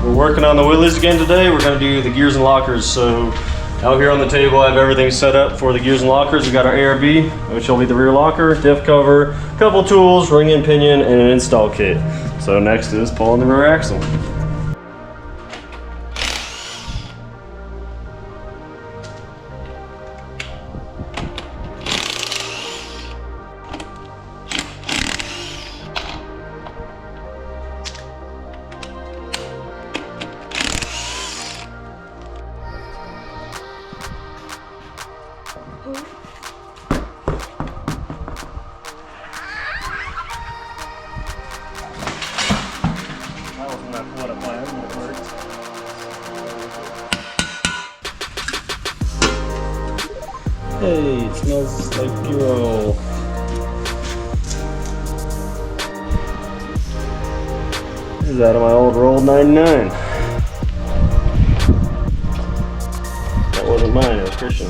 We're working on the Willys again today. We're going to do the gears and lockers. So out here on the table I have everything set up for the gears and lockers. We got our ARB, which will be the rear locker, diff cover, a couple tools, ring and pinion, and an install kit. So next is pulling the rear axle. Hey, it smells like Bureau. This is out of my old Roll 99. That wasn't mine, it was Christian's.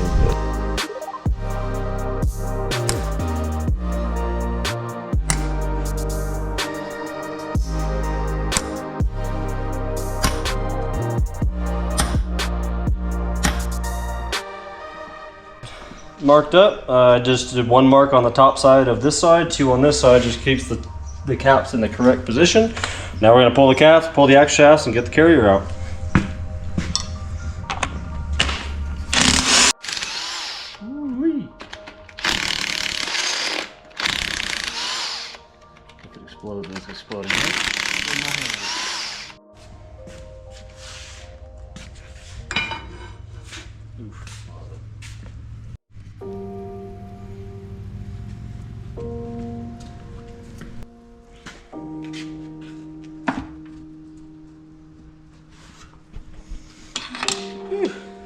Marked up. I just did one mark on the top side of this side, two on this side, just keeps the caps in the correct position. Now we're going to pull the caps, pull the axle shafts, and get the carrier out. Ooh-wee. If it explodes, it's exploding. Oof.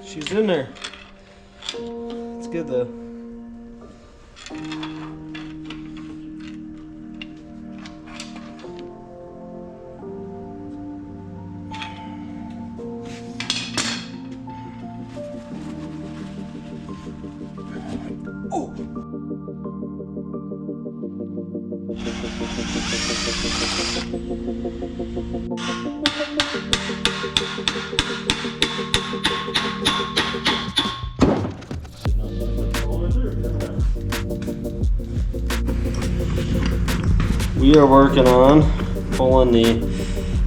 She's in there. It's good though. Oh. We are working on pulling the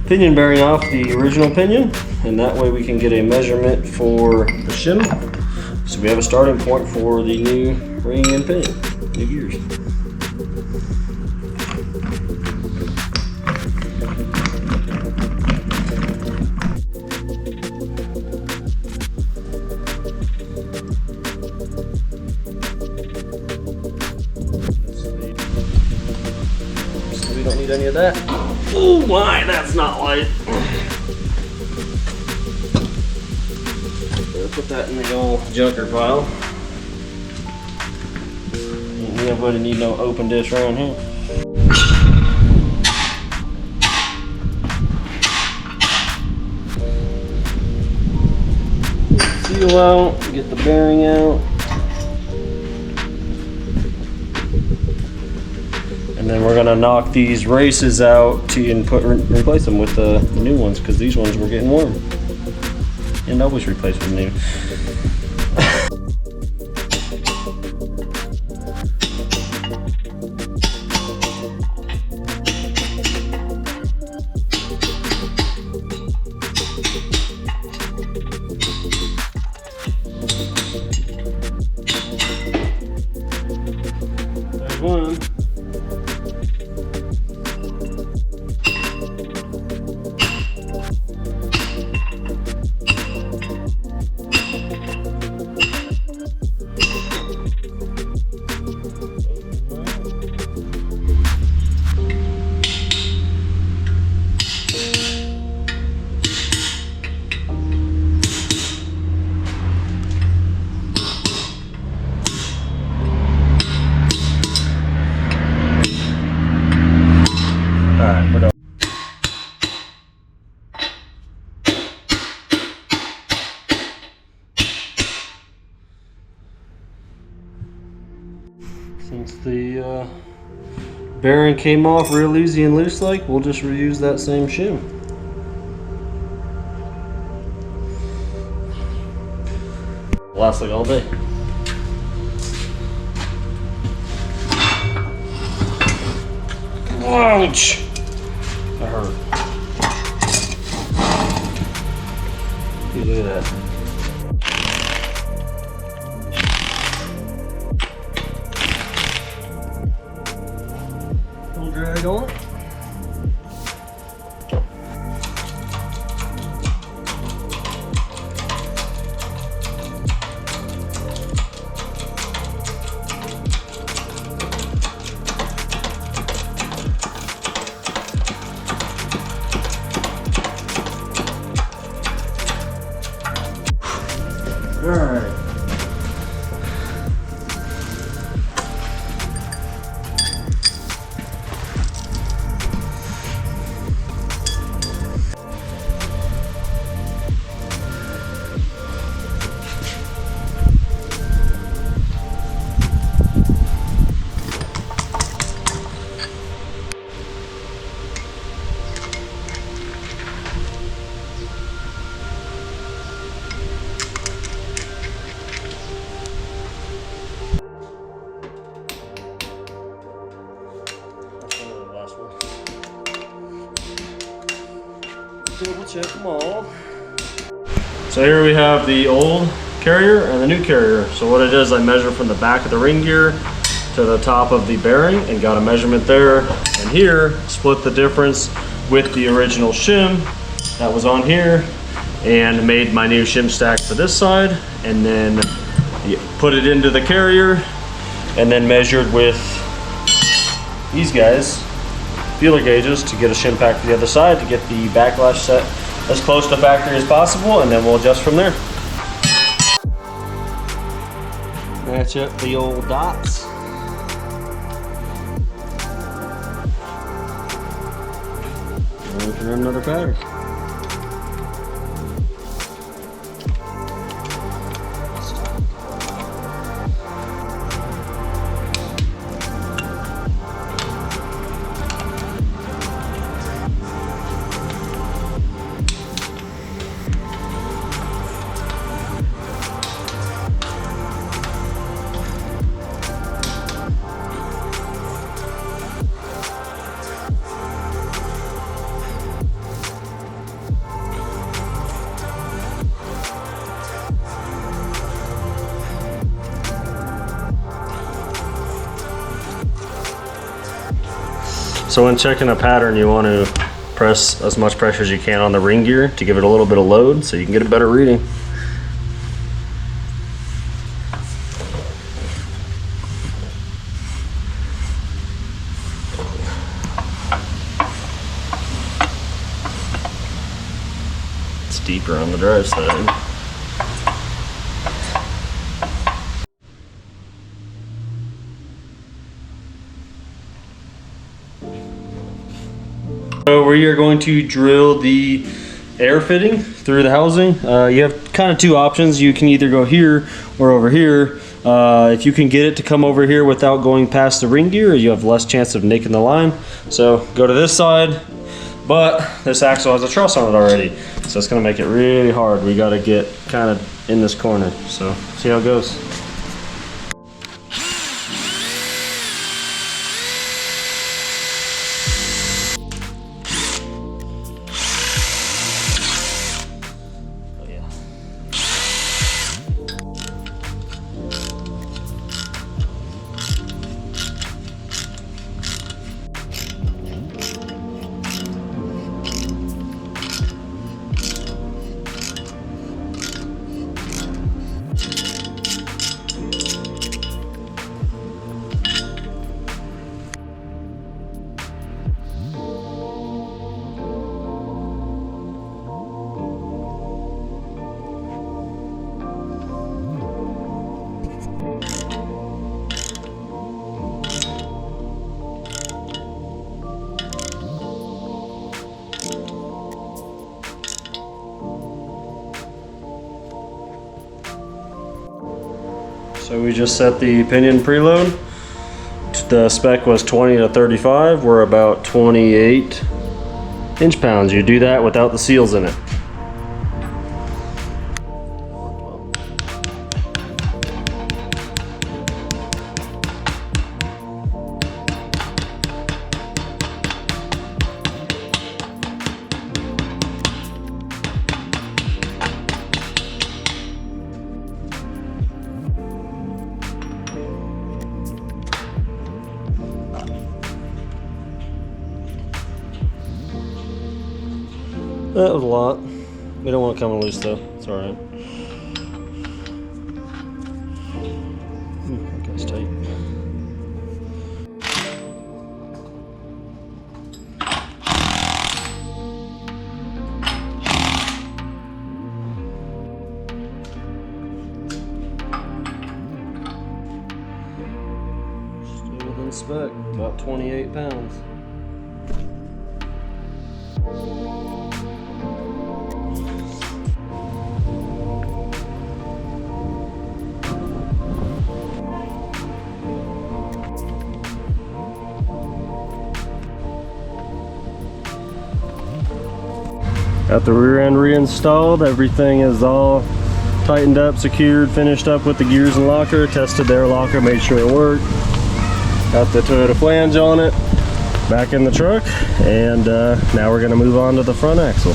pinion bearing off the original pinion, and that way we can get a measurement for the shim. So we have a starting point for the new ring and pinion, new gears. We don't need any of that. Oh my, that's not light. Better put that in the old junker pile. Ain't nobody need no open dish around here. Seal out, get the bearing out. And then we're gonna knock these races out and replace them with the new ones, because these ones were getting worn. And always replace with new. There's one. Alright, we're done. Since the bearing came off real easy and loose like, we'll just reuse that same shim. Lasts like all day. Ouch! That hurt. Look at that. Little drag on it. All right. Double check them all. So here we have the old carrier and the new carrier. So what it is, I measure from the back of the ring gear to the top of the bearing and got a measurement there. And here, split the difference with the original shim that was on here and made my new shim stack for this side, and then put it into the carrier and then measured with these guys, feeler gauges, to get a shim pack for the other side to get the backlash set as close to factory as possible, and then we'll adjust from there. Match up the old dots. And we can run another pattern. So when checking a pattern, you want to press as much pressure as you can on the ring gear to give it a little bit of load so you can get a better reading. It's deeper on the drive side. So we are going to drill the air fitting through the housing. You have kind of two options. You can either go here or over here. If you can get it to come over here without going past the ring gear, you have less chance of nicking the line. So go to this side, but this axle has a truss on it already, so it's going to make it really hard. We got to get kind of in this corner. So see how it goes. So we just set the pinion preload. The spec was 20 to 35. We're about 28 inch-pounds. You do that without the seals in it. That was a lot. We don't want it coming loose though. It's all right. That guy's tight. Still within spec, about 28 pounds. Got the rear end reinstalled. Everything is all tightened up, secured, finished up with the gears and locker. Tested their locker, made sure it worked. Got the Toyota flange on it. Back in the truck, and now we're going to move on to the front axle.